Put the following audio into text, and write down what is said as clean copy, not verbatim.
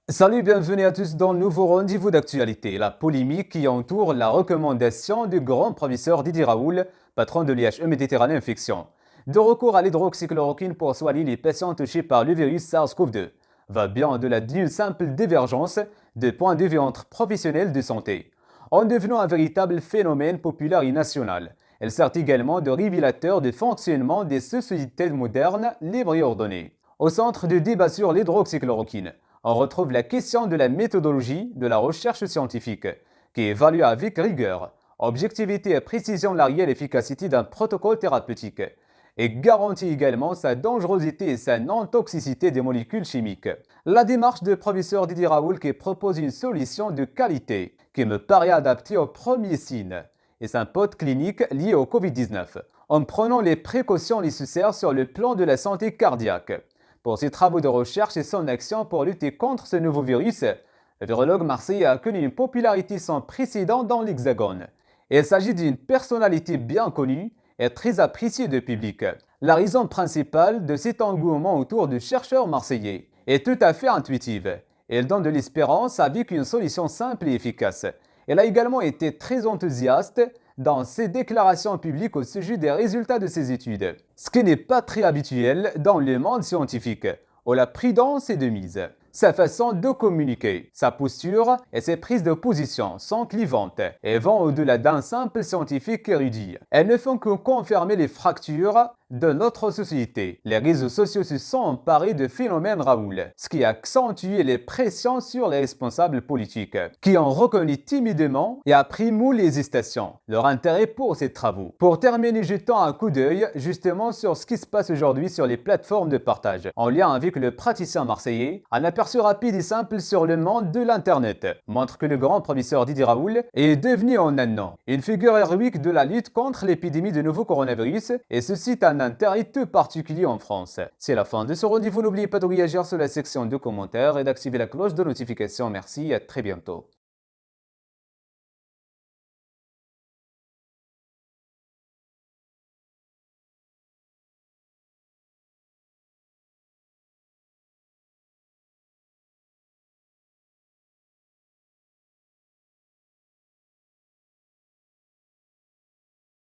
Salut, bienvenue à tous dans le nouveau rendez-vous d'actualité. La polémique qui entoure la recommandation du grand professeur Didier Raoult, patron de l'IHE Méditerranée Infection, de recours à l'hydroxychloroquine pour soigner les patients touchés par le virus SARS-CoV-2, va bien au-delà d'une simple divergence de points de vue entre professionnels de santé, en devenant un véritable phénomène populaire et national. Elle sert également de révélateur du fonctionnement des sociétés modernes libres et ordonnées. Au centre du débat sur l'hydroxychloroquine, on retrouve la question de la méthodologie de la recherche scientifique, qui évalue avec rigueur, objectivité et précision la réelle efficacité d'un protocole thérapeutique, et garantit également sa dangerosité et sa non-toxicité des molécules chimiques. La démarche du professeur Didier Raoult qui propose une solution de qualité, qui me paraît adaptée aux premiers signes, et symptômes cliniques liés au Covid-19, en prenant les précautions nécessaires sur le plan de la santé cardiaque. Pour ses travaux de recherche et son action pour lutter contre ce nouveau virus, le virologue marseillais a connu une popularité sans précédent dans l'Hexagone. Il s'agit d'une personnalité bien connue et très appréciée du public. La raison principale de cet engouement autour du chercheur marseillais est tout à fait intuitive. Elle donne de l'espérance avec une solution simple et efficace. Elle a également été très enthousiaste dans ses déclarations publiques au sujet des résultats de ses études, ce qui n'est pas très habituel dans le monde scientifique, où la prudence est de mise. Sa façon de communiquer, sa posture et ses prises de position sont clivantes et vont au-delà d'un simple scientifique érudit. Elles ne font que confirmer les fractures de notre société. Les réseaux sociaux se sont emparés de phénomène Raoult, ce qui a accentué les pressions sur les responsables politiques, qui ont reconnu timidement et a pris moult hésitations leur intérêt pour ces travaux. Pour terminer, jetons un coup d'œil justement sur ce qui se passe aujourd'hui sur les plateformes de partage, en lien avec le praticien marseillais. Un aperçu rapide et simple sur le monde de l'Internet montre que le grand professeur Didier Raoult est devenu en un an une figure héroïque de la lutte contre l'épidémie de nouveau coronavirus, et suscite un intérêt tout particulier en France. C'est la fin de ce rendez-vous. N'oubliez pas de réagir sur la section de commentaires et d'activer la cloche de notification. Merci et à très bientôt.